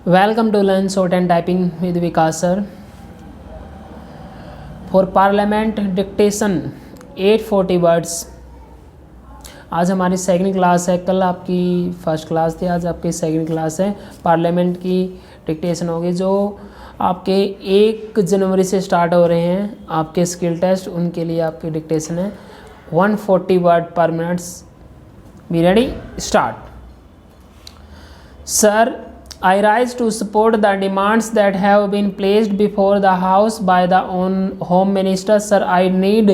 Welcome to Learn Short and Typing with Vikas sir. For Parliament Dictation 840 words. आज हमारी second class है, कल आपकी फर्स्ट क्लास थी, आज आपकी सेकंड क्लास है। पार्लियामेंट की डिक्टेशन होगी जो आपके 1 जनवरी से स्टार्ट हो रहे हैं। आपके स्किल टेस्ट उनके लिए आपकी डिक्टेशन है 140 वर्ड पर minutes. Be ready, start. Sir, I rise to support the demands that have been placed before the House by the Home Minister. Sir, I need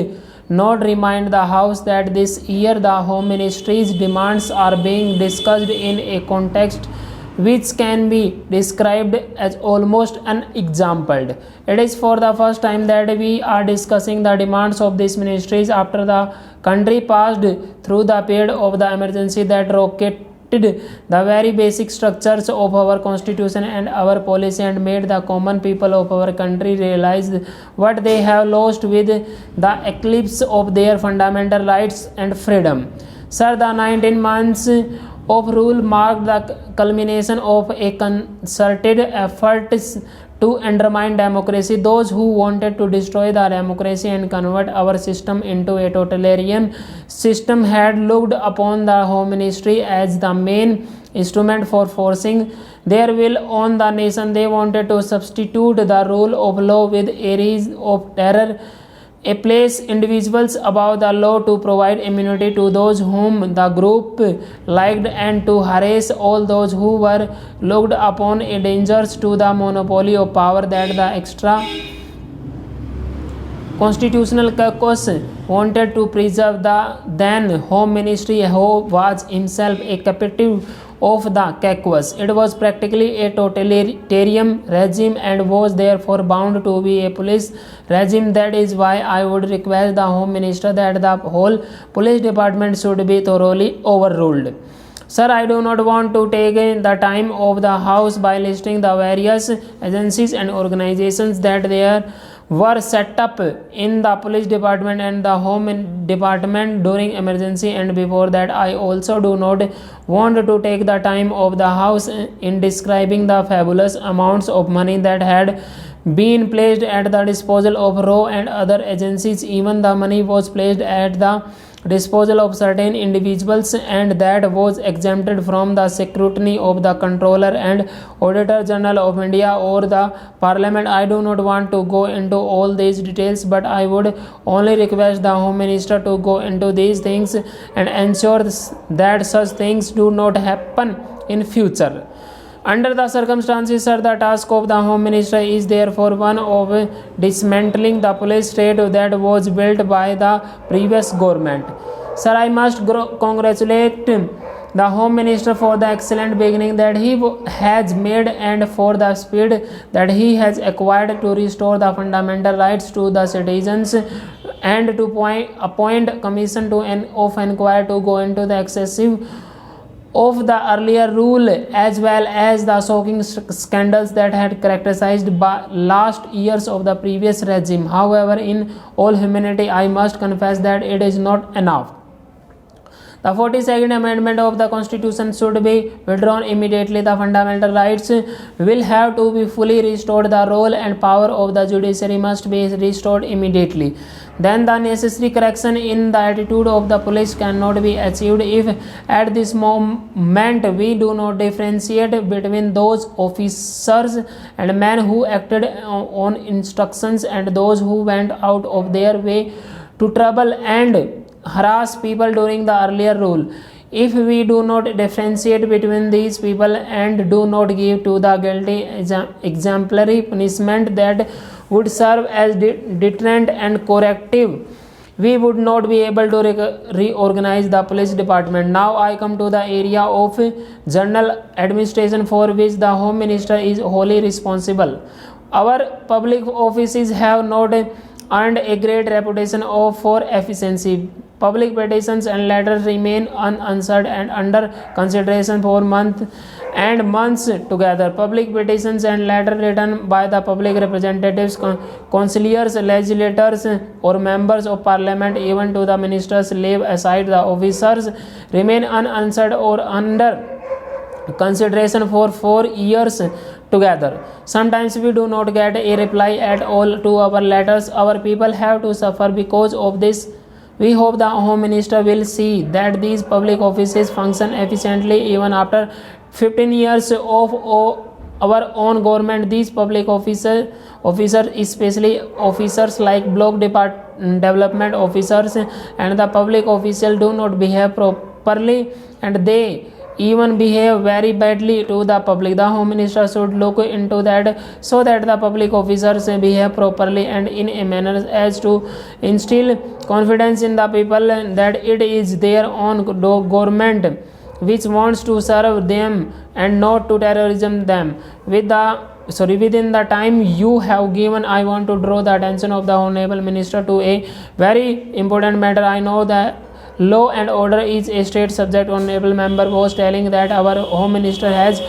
not remind the House that this year the Home Ministry's demands are being discussed in a context which can be described as almost unexampled. It is for the first time that we are discussing the demands of these ministries after the country passed through the period of the emergency that rocketed the very basic structures of our constitution and our policy and made the common people of our country realize what they have lost with the eclipse of their fundamental rights and freedom. Sir, the 19 months of rule marked the culmination of a concerted effort to undermine democracy. Those who wanted to destroy the democracy and convert our system into a totalitarian system had looked upon the Home Ministry as the main instrument for forcing their will on the nation. They wanted to substitute the rule of law with a reign of terror, a place individuals above the law, to provide immunity to those whom the group liked and to harass all those who were looked upon as dangers to the monopoly of power that the extra constitutional caucus wanted to preserve. The then Home Ministry, who was himself a captive of the caucus, it was practically a totalitarian regime and was therefore bound to be a police regime. That is why I would request the Home Minister that the whole police department should be thoroughly overruled. Sir, I do not want to take the time of the House by listing the various agencies and organizations that there were set up in the police department and the home department during emergency and before that. I also do not want to take the time of the House in describing the fabulous amounts of money that had been placed at the disposal of RAW and other agencies. Even the money was placed at the disposal of certain individuals and that was exempted from the scrutiny of the Controller and Auditor General of India or the Parliament. I do not want to go into all these details, but I would only request the Home Minister to go into these things and ensure that such things do not happen in future. Under the circumstances, sir, the task of the Home Minister is therefore one of dismantling the police state that was built by the previous government. Sir, I must congratulate the Home Minister for the excellent beginning that he has made and for the speed that he has acquired to restore the fundamental rights to the citizens and to appoint commission of inquiry to go into the excessive of the earlier rule as well as the shocking scandals that had characterized by last years of the previous regime. However, in all humanity, I must confess that it is not enough. The 42nd Amendment of the Constitution should be withdrawn immediately. The fundamental rights will have to be fully restored. The role and power of the judiciary must be restored immediately. Then the necessary correction in the attitude of the police cannot be achieved if at this moment we do not differentiate between those officers and men who acted on instructions and those who went out of their way to trouble and harass people during the earlier rule. If we do not differentiate between these people and do not give to the guilty exemplary punishment that would serve as deterrent and corrective, we would not be able to reorganize the police department. Now I come to the area of general administration for which the Home Minister is wholly responsible. Our public offices have not earned a great reputation for efficiency. Public petitions and letters remain unanswered and under consideration for months and months together. Public petitions and letters written by the public representatives, councillors, legislators or members of parliament, even to the ministers, leave aside the officers, remain unanswered or under consideration for 4 years together. Sometimes we do not get a reply at all to our letters. Our people have to suffer because of this. We hope the Home Minister will see that these public offices function efficiently even after 15 years of our own government. These public officers, especially officers like block development officers and the public official, do not behave properly, and they even behave very badly to the public. The Home Minister should look into that so that the public officers behave properly and in a manner as to instill confidence in the people that it is their own government which wants to serve them and not to terrorism them. Within the time you have given, I want to draw the attention of the Honorable Minister to a very important matter. I know that law and order is a state subject. Honorable member was telling that our Home Minister has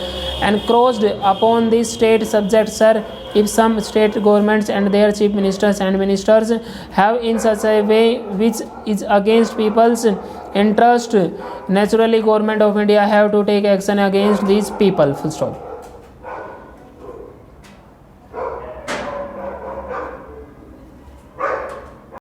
encroached upon this state subject. Sir, if some state governments and their chief ministers and ministers have in such a way which is against people's interest, naturally government of India have to take action against these people. Full stop.